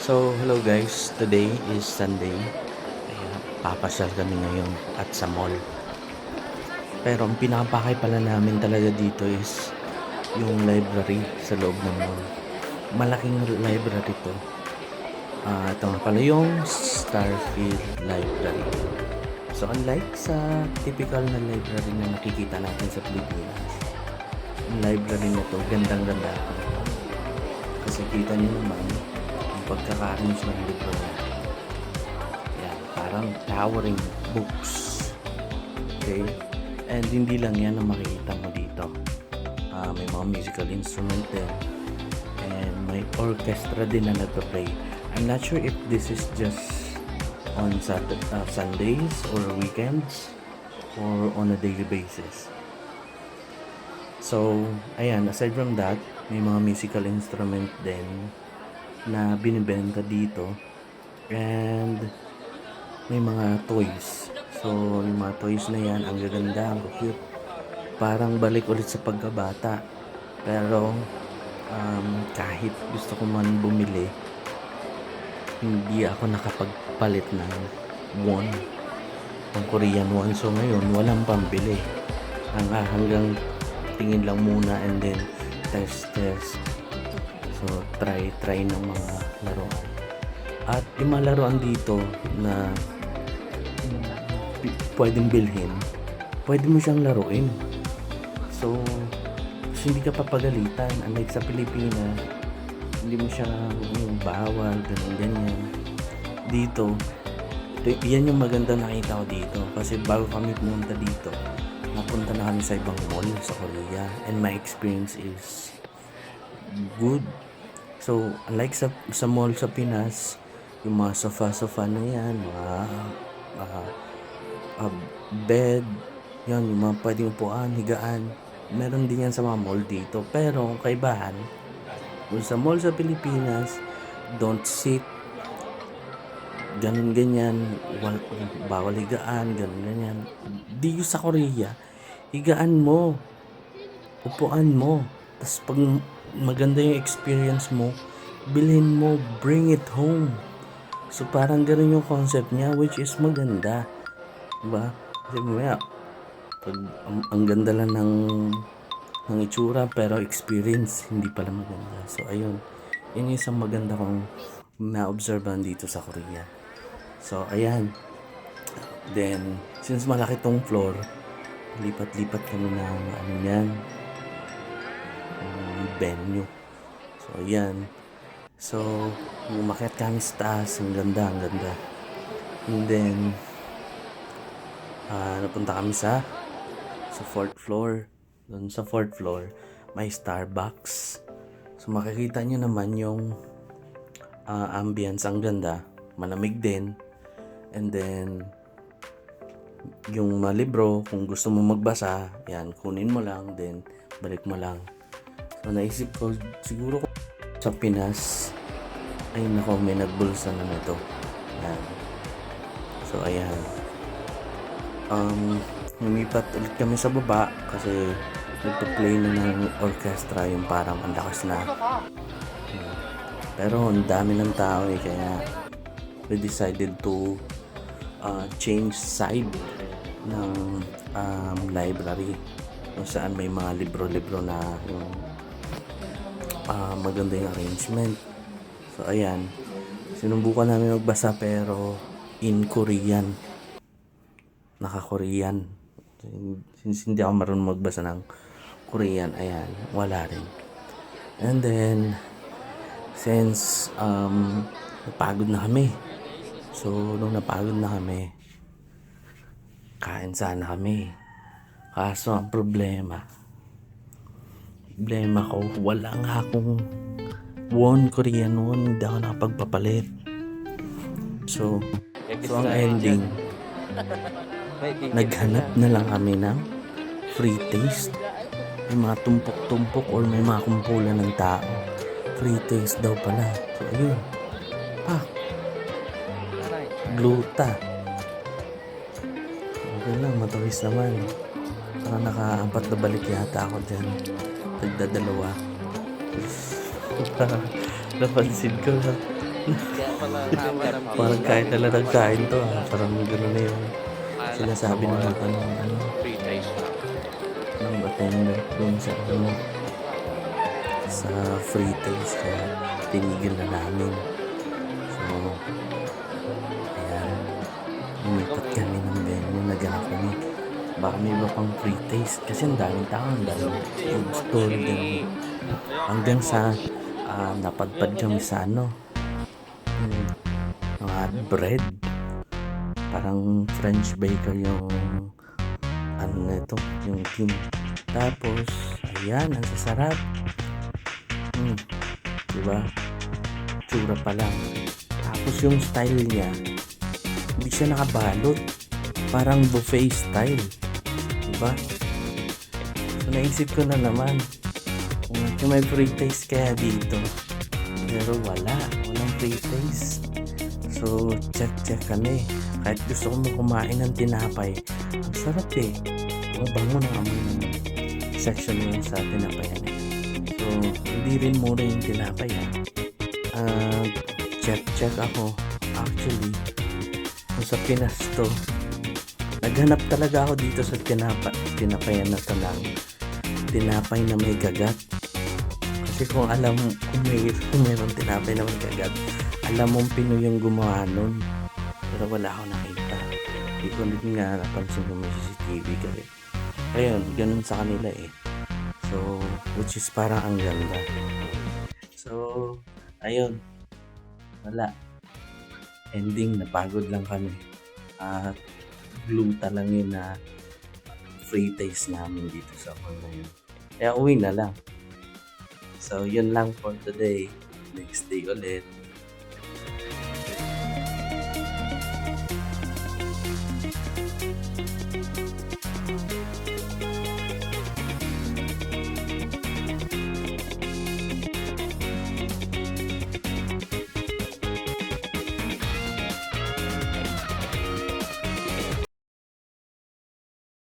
So, hello guys. Today is Sunday. Kaya papasyal kami ngayon at sa mall. Pero ang pinakapakay pala namin talaga dito is yung library sa loob ng mall. Malaking library to. Ito nga pala yung Starfield Library. So, unlike sa typical na library na nakikita natin sa Pilipinas, yung library na to, gandang-ganda. Kasi kita nyo naman, yung pagkaka-arrange ng libro niya. Yan, parang towering books. Okay? And hindi lang yan ang makikita mo dito. May mga musical instrument din. And may orchestra din na nagpa-play. I'm not sure if this is just on Sundays or weekends or on a daily basis. So, ayan, aside from that, may mga musical instrument din na binibenta dito. And may mga toys. So, yung mga toys na yan, ang gaganda, ang cute. Parang balik ulit sa pagkabata. Pero, kahit gusto ko man bumili, hindi ako nakapagpalit ng won, ng Korean won. So, ngayon, walang pambili. Hanggang tingin lang muna and then test. So, try ng mga laruan. At yung mga laruan dito na pwedeng bilhin, pwede mo siyang laruin. So, hindi ka papagalitan. Unlike sa Pilipinas, hindi mo siya bawal, ganyan. Dito, yan yung maganda nakita ko dito. Kasi bago kami pumunta dito, napunta na kami sa ibang mall sa Korea. And my experience is good. So, unlike sa mall sa Pinas, yung mga sofa na yan, mga bed, yan, yung mga pwedeng upuan, higaan, meron din yan sa mga mall dito. Pero, ang kaibahan, kung sa mall sa Pilipinas, don't sit, ganyan, bawal higaan, ganyan. Dito sa Korea, higaan mo, upuan mo, tapos pag maganda yung experience mo, bilhin mo, bring it home. So parang ganun yung concept niya, which is maganda, diba? Kasi mamaya pag ang ganda lang ng itsura pero experience hindi pala maganda. So ayun, yun yung isang maganda kong na-observean dito sa Korea. So ayan, then since malaki tong floor, lipat-lipat kami ng venue. So ayan, so umakyat kami sa taas, ang ganda. And then napunta kami sa 4th floor. Doon sa 4th floor may Starbucks. So makikita nyo naman yung ambience, ang ganda, malamig din. And then yung mga libro, kung gusto mo magbasa, yan, kunin mo lang, then balik mo lang. So naisip ko, siguro sa Pinas, ay nako, may nagbulsa na nito. Yan. So ayan, lumipat ulit kami sa baba kasi nagpa-play na ng orchestra, yung parang ang lakas na. Pero ang dami ng tao kaya we decided to change side ng library kung saan may mga libro na yung maganda yung arrangement. So ayan, sinubukan namin magbasa pero in Korean, naka-Korean. Since hindi ako marunong magbasa ng Korean, ayan, wala rin. And then since napagod na kami, so nung napagod na kami, kain sana kami. Kaso ang problema ko, wala nga akong Korean won, hindi ako nakapagpapalit. So ang ending, naghanap na lang kami ng free taste. May mga tumpok-tumpok or may mga kumpulan ng tao. Free taste daw pala. So ayun, gluta. Okay lang, matulis naman. Parang naka-4 na balik yata ako dyan. Nagdadalawa. Napansin ko lang. Parang kahit na nagkain to, parang gano'n na yung sinasabi ng ng attendant dun sa free taste, kaya tinigil na namin. So, ayan, umikot kami ng venue, naghanap kami. Baka may iba pang free taste kasi ang daming tao, ang daming food stall din. Hanggang sa napadpad kami sa yung mga bread. Parang French baker yung nito, yung team. Tapos, ayan, ang sasarap. Diba? Tsura pa lang. Tapos yung style niya, hindi siya nakabalot. Parang buffet style. Diba? So, naisip ko na naman, kung may free taste kaya dito. Pero walang free taste. So, check kami. Kahit gusto ko kumain ng tinapay, ang sarap eh. Ang bango ng amoy ng section yun sa tinapayan eh. So, hindi rin mura yung tinapay check ako. Actually, kung sa Pinas to, naghanap talaga ako dito sa tinapayan na to ng tinapay na may gagat. Kasi kung mayroong tinapay na may gagat, alam mong Pinoy yung gumawa nun. Pero wala ako nakita. Hindi ko din nga napansin kung may CCTV kasi. Ayun, ganun sa kanila eh. So, which is parang ang ganda. So, ayun. Wala. Ending, napagod lang kami. At gluta lang yun na free taste namin dito sa mall na yun. Kaya uwi na lang. So, yun lang for today. Next day ulit.